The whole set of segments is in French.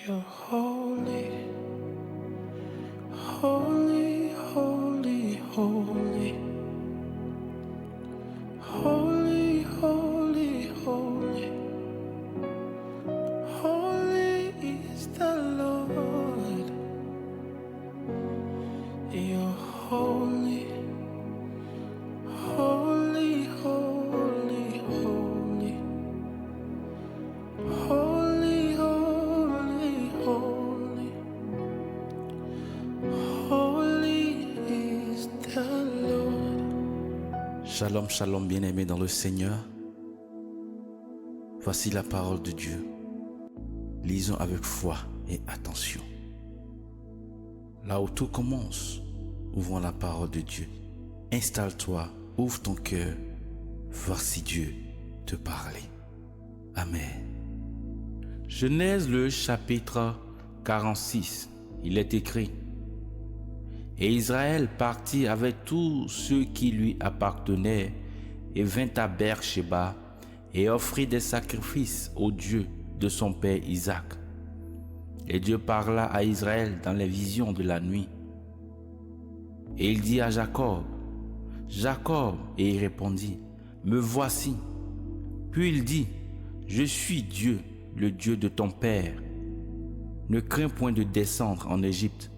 You're holy, holy, holy, holy. Holy, holy, holy. Holy is the Lord. You're holy, holy, holy, holy. Holy, holy, holy. Holy is the Lord. Shalom, shalom, bien-aimés dans le Seigneur. Voici la parole de Dieu. Lisons avec foi et attention. Là où tout commence, ouvrons la parole de Dieu. Installe-toi, ouvre ton cœur. Voici Dieu te parler. Amen. Genèse le chapitre 46. Il est écrit: Et Israël partit avec tous ceux qui lui appartenaient et vint à Beer-Shéba et offrit des sacrifices au Dieu de son père Isaac. Et Dieu parla à Israël dans les visions de la nuit. Et il dit à Jacob: Jacob, et il répondit: Me voici. Puis il dit: Je suis Dieu, le Dieu de ton père. Ne crains point de descendre en Égypte,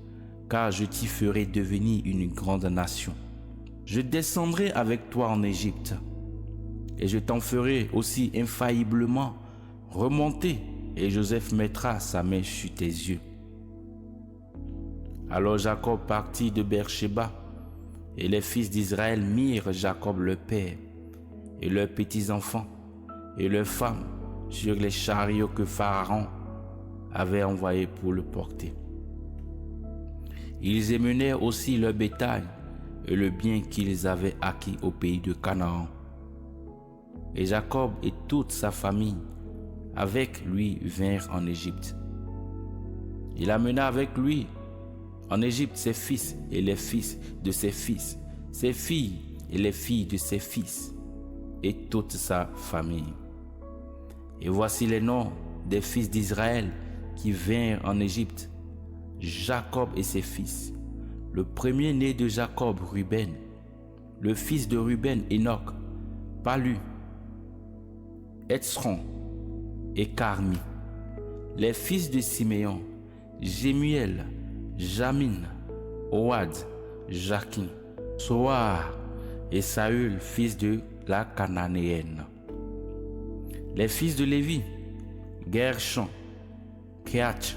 car je t'y ferai devenir une grande nation. Je descendrai avec toi en Égypte, et je t'en ferai aussi infailliblement remonter, et Joseph mettra sa main sur tes yeux. Alors Jacob partit de Beer-Shéba, et les fils d'Israël mirent Jacob le père, et leurs petits-enfants, et leurs femmes, sur les chariots que Pharaon avait envoyés pour le porter. Ils émenèrent aussi leur bétail et le bien qu'ils avaient acquis au pays de Canaan. Et Jacob et toute sa famille avec lui vinrent en Égypte. Il amena avec lui en Égypte ses fils et les fils de ses fils, ses filles et les filles de ses fils, et toute sa famille. Et voici les noms des fils d'Israël qui vinrent en Égypte: Jacob et ses fils. Le premier-né de Jacob, Ruben. Le fils de Ruben, Enoch, Palu, Hetzron et Carmi. Les fils de Siméon, Jémuel, Jamin, Ohad, Jakin, Soar et Saül, fils de la Cananéenne. Les fils de Lévi, Gershon, Keach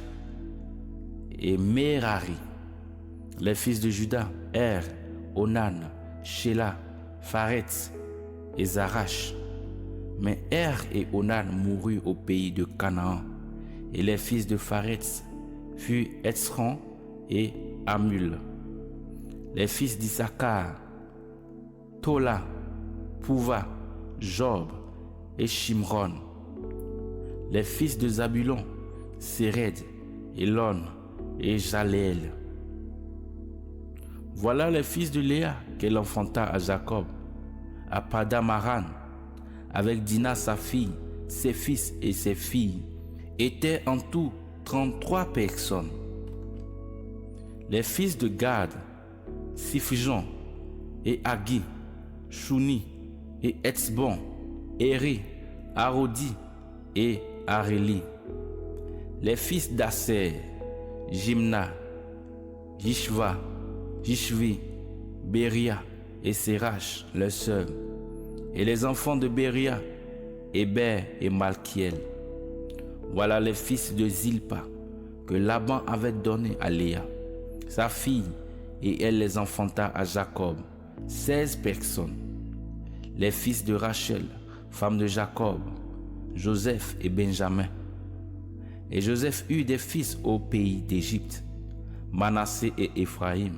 et Merari. Les fils de Juda, Onan, Shelah, Pharetz et Zarash. Mais et Onan moururent au pays de Canaan, et les fils de Pharetz furent Hetzron et Amul. Les fils d'Issachar, Tola, Pouva, Job et Shimron. Les fils de Zabulon, Séred, Elon et Jaleel. Voilà les fils de Léa qu'elle enfanta à Jacob, à Padamaran, avec Dina sa fille, ses fils et ses filles, étaient en tout 33 personnes. Les fils de Gad, Sifjon et Agi, Shuni et Etzbon, Eri, Arodi et Areli. Les fils d'Asser, Jimna, Jishva, Jishvi, Beria et Sérach, leur sœur. Et les enfants de Beria, Héber et Malkiel. Voilà les fils de Zilpa que Laban avait donné à Léa, sa fille, et elle les enfanta à Jacob, 16 personnes. Les fils de Rachel, femme de Jacob, Joseph et Benjamin. Et Joseph eut des fils au pays d'Égypte, Manassé et Éphraïm.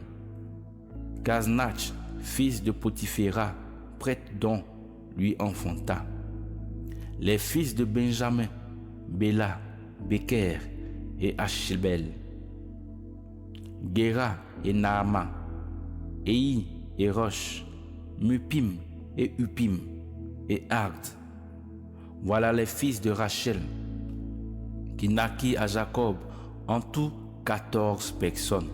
Gaznach, fils de Potiphéra, prêtre dont lui enfanta. Les fils de Benjamin, Béla, Beker et Achibel. Géra et Naama, Ei et Rosh, Mupim et Upim et Ard. Voilà les fils de Rachel qui naquit à Jacob en tout 14 personnes.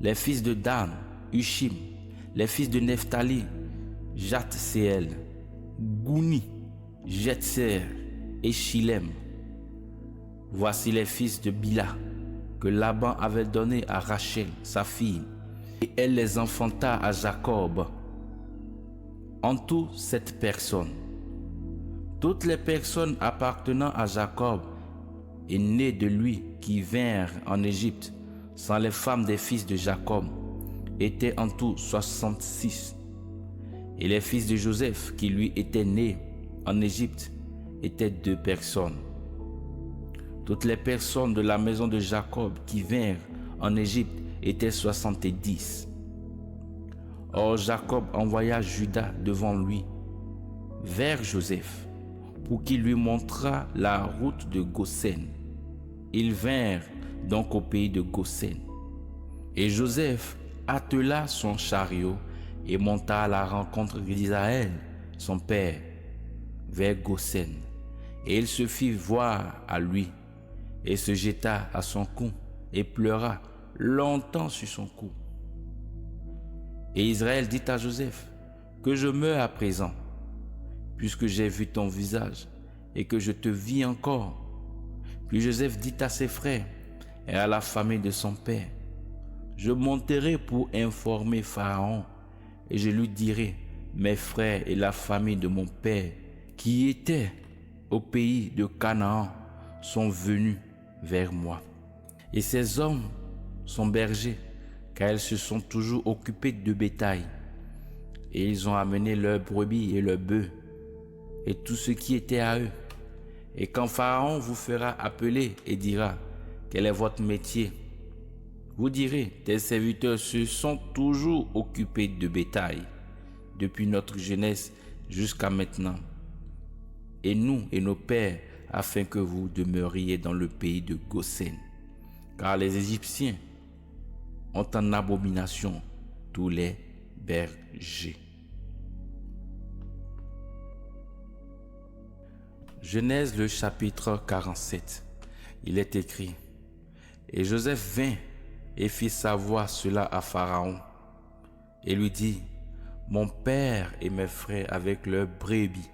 Les fils de Dan, Hushim, les fils de Nephtali, Jatseel, Gouni, Jetser et Shilem. Voici les fils de Bila, que Laban avait donnés à Rachel, sa fille, et elle les enfanta à Jacob. En tout 7 personnes. Toutes les personnes appartenant à Jacob et nées de lui qui vinrent en Égypte, sans les femmes des fils de Jacob, étaient en tout 66. Et les fils de Joseph qui lui étaient nés en Égypte étaient 2 personnes. Toutes les personnes de la maison de Jacob qui vinrent en Égypte étaient 70. Or Jacob envoya Juda devant lui, vers Joseph, pour qu'il lui montrât la route de Goshen. Ils vinrent donc au pays de Goshen. Et Joseph attela son chariot et monta à la rencontre d'Israël, son père, vers Goshen. Et il se fit voir à lui, et se jeta à son cou, et pleura longtemps sur son cou. Et Israël dit à Joseph, que je meure à présent, puisque j'ai vu ton visage, et que je te vis encore. Puis Joseph dit à ses frères, et à la famille de son père, je monterai pour informer Pharaon, et je lui dirai, mes frères et la famille de mon père, qui étaient au pays de Canaan, sont venus vers moi. Et ces hommes sont bergers, car ils se sont toujours occupés de bétail. Et ils ont amené leurs brebis et leurs bœufs, et tout ce qui était à eux. Et quand Pharaon vous fera appeler et dira, quel est votre métier? Vous direz, tes serviteurs se sont toujours occupés de bétail, depuis notre jeunesse jusqu'à maintenant. Et nous et nos pères, afin que vous demeuriez dans le pays de Goshen. Car les Égyptiens ont en abomination tous les bergers. Genèse le chapitre 47. Il est écrit, et Joseph vint et fit savoir cela à Pharaon, et lui dit, mon père et mes frères avec leurs brebis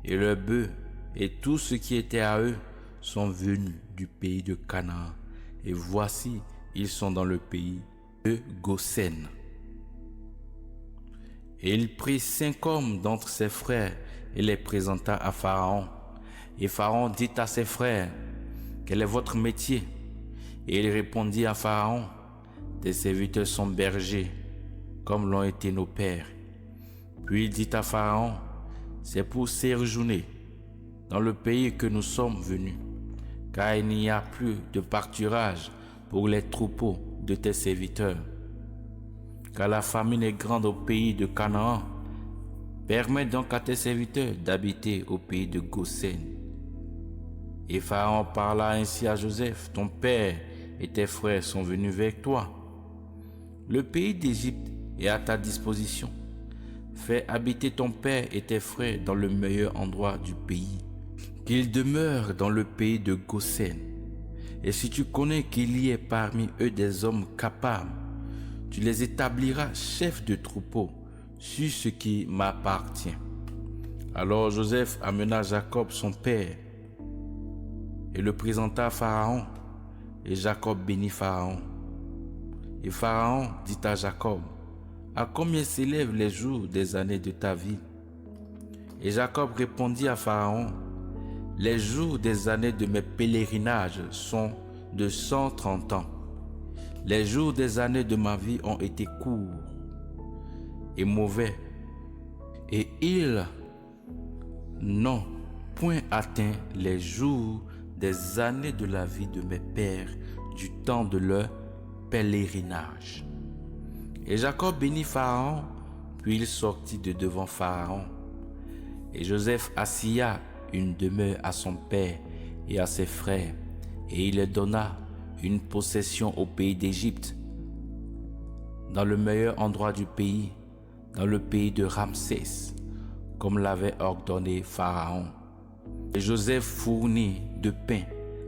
et leurs bœufs et tout ce qui était à eux sont venus du pays de Canaan, et voici, ils sont dans le pays de Goshen. Et il prit 5 hommes d'entre ses frères et les présenta à Pharaon. Et Pharaon dit à ses frères, quel est votre métier? Et il répondit à Pharaon, tes serviteurs sont bergers, comme l'ont été nos pères. Puis il dit à Pharaon, c'est pour séjourner dans le pays que nous sommes venus, car il n'y a plus de pâturage pour les troupeaux de tes serviteurs. Car la famine est grande au pays de Canaan. Permets donc à tes serviteurs d'habiter au pays de Goshen. Et Pharaon parla ainsi à Joseph, ton père et tes frères sont venus vers toi. Le pays d'Égypte est à ta disposition. Fais habiter ton père et tes frères dans le meilleur endroit du pays, qu'ils demeurent dans le pays de Goshen. Et si tu connais qu'il y ait parmi eux des hommes capables, tu les établiras chefs de troupeau sur ce qui m'appartient. Alors Joseph amena Jacob son père et le présenta à Pharaon, et Jacob bénit Pharaon. Et Pharaon dit à Jacob, à combien s'élèvent les jours des années de ta vie? Et Jacob répondit à Pharaon, les jours des années de mes pèlerinages sont de 130 ans. Les jours des années de ma vie ont été courts et mauvais, et ils n'ont point atteint les jours des années de la vie de mes pères du temps de leur pèlerinage. Et Jacob bénit Pharaon, puis il sortit de devant Pharaon. Et Joseph assilla une demeure à son père et à ses frères, et il leur donna une possession au pays d'Égypte, dans le meilleur endroit du pays, dans le pays de Ramsès, comme l'avait ordonné Pharaon. Et Joseph fournit de pain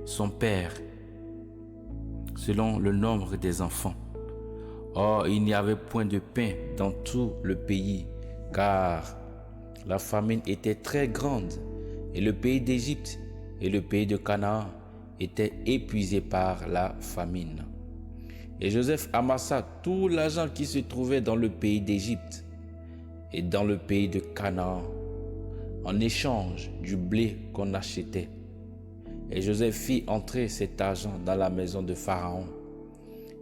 son père selon le nombre des enfants. Or, il n'y avait point de pain dans tout le pays, car la famine était très grande, et le pays d'Égypte et le pays de Canaan étaient épuisés par la famine. Et Joseph amassa tout l'argent qui se trouvait dans le pays d'Égypte et dans le pays de Canaan, en échange du blé qu'on achetait. Et Joseph fit entrer cet argent dans la maison de Pharaon.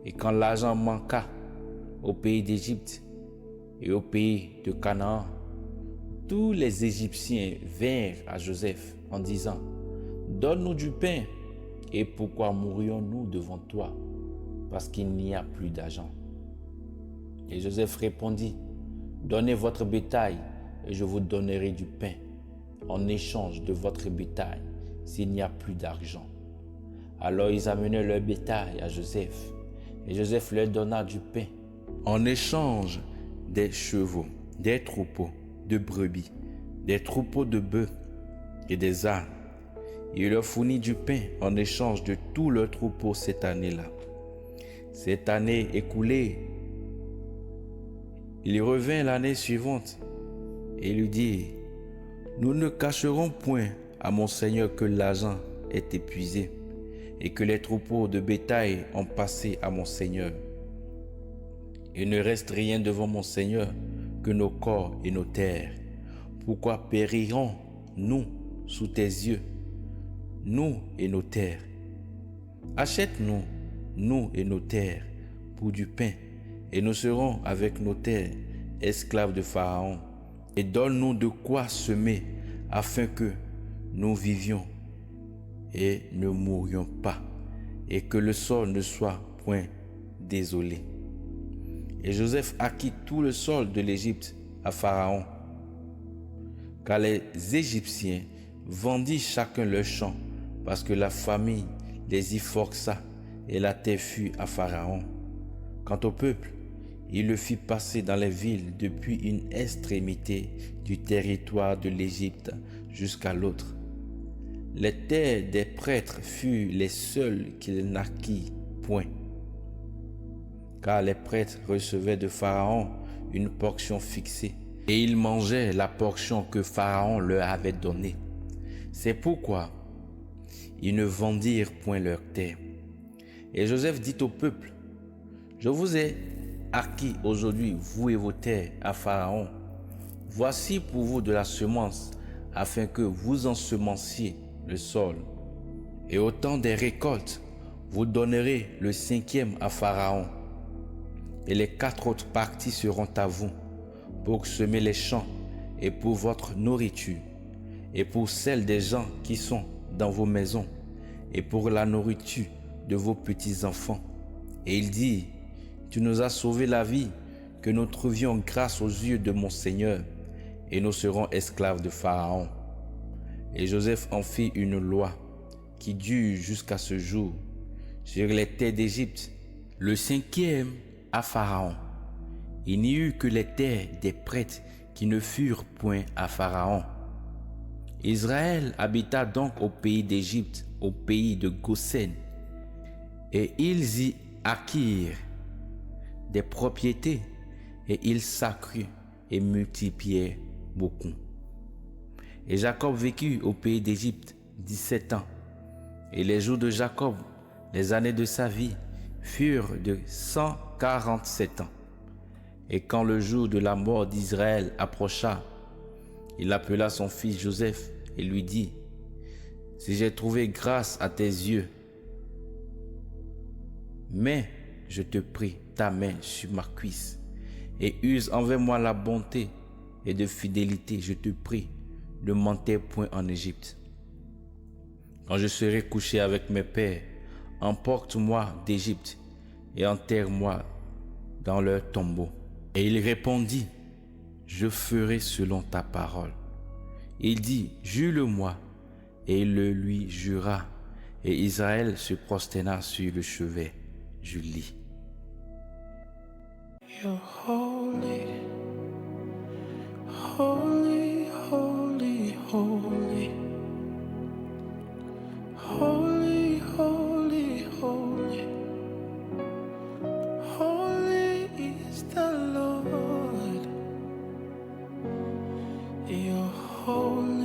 Et quand l'argent manqua au pays d'Égypte et au pays de Canaan, tous les Égyptiens vinrent à Joseph en disant: donne-nous du pain, et pourquoi mourrions-nous devant toi, parce qu'il n'y a plus d'argent? Et Joseph répondit: donnez votre bétail, et je vous donnerai du pain, en échange de votre bétail, s'il n'y a plus d'argent. Alors ils amenèrent leur bétail à Joseph, et Joseph leur donna du pain, en échange des chevaux, des troupeaux de brebis, des troupeaux de bœufs et des ânes. Il leur fournit du pain en échange de tout leur troupeau cette année-là. Cette année écoulée, il revint l'année suivante et lui dit: nous ne cacherons point à mon Seigneur que l'argent est épuisé et que les troupeaux de bétail ont passé à mon Seigneur. Il ne reste rien devant mon Seigneur que nos corps et nos terres. Pourquoi périrons-nous sous tes yeux, nous et nos terres? Achète-nous, nous et nos terres, pour du pain, et nous serons avec nos terres esclaves de Pharaon. Et donne-nous de quoi semer, afin que nous vivions et ne mourions pas, et que le sol ne soit point désolé. Et Joseph acquit tout le sol de l'Égypte à Pharaon, car les Égyptiens vendirent chacun leur champ, parce que la famille les y força, et la terre fut à Pharaon. Quant au peuple, il le fit passer dans les villes depuis une extrémité du territoire de l'Égypte jusqu'à l'autre. Les terres des prêtres furent les seules qu'il n'acquit point, car les prêtres recevaient de Pharaon une portion fixée, et ils mangeaient la portion que Pharaon leur avait donnée. C'est pourquoi ils ne vendirent point leurs terres. Et Joseph dit au peuple: je vous ai acquis aujourd'hui, vous et vos terres, à Pharaon. Voici pour vous de la semence, afin que vous ensemenciez le sol. Et au temps des récoltes, vous donnerez le 5e à Pharaon. Et les 4 autres parties seront à vous, pour semer les champs, et pour votre nourriture, et pour celle des gens qui sont dans vos maisons, et pour la nourriture de vos petits-enfants. Et il dit: tu nous as sauvé la vie, que nous trouvions grâce aux yeux de mon Seigneur, et nous serons esclaves de Pharaon. Et Joseph en fit une loi qui dure jusqu'à ce jour sur les terres d'Égypte, le 5e à Pharaon. Il n'y eut que les terres des prêtres qui ne furent point à Pharaon. Israël habita donc au pays d'Égypte, au pays de Goshen, et ils y acquirent des propriétés, et ils s'accrurent et multiplièrent beaucoup. Et Jacob vécut au pays d'Égypte 17 ans, et les jours de Jacob, les années de sa vie, furent de 147 ans. Et quand le jour de la mort d'Israël approcha, il appela son fils Joseph et lui dit: si j'ai trouvé grâce à tes yeux, mets, je te prie, ta main sur ma cuisse, et use envers moi la bonté et de fidélité, je te prie, ne m'enterre point en Égypte. Quand je serai couché avec mes pères, emporte-moi d'Égypte et enterre-moi dans leur tombeau. Et il répondit: je ferai selon ta parole. Il dit: jure-le-moi. Et il le lui jura. Et Israël se prosterna sur le chevet du lit. You're holy, holy, holy, holy, holy, holy, holy. holy.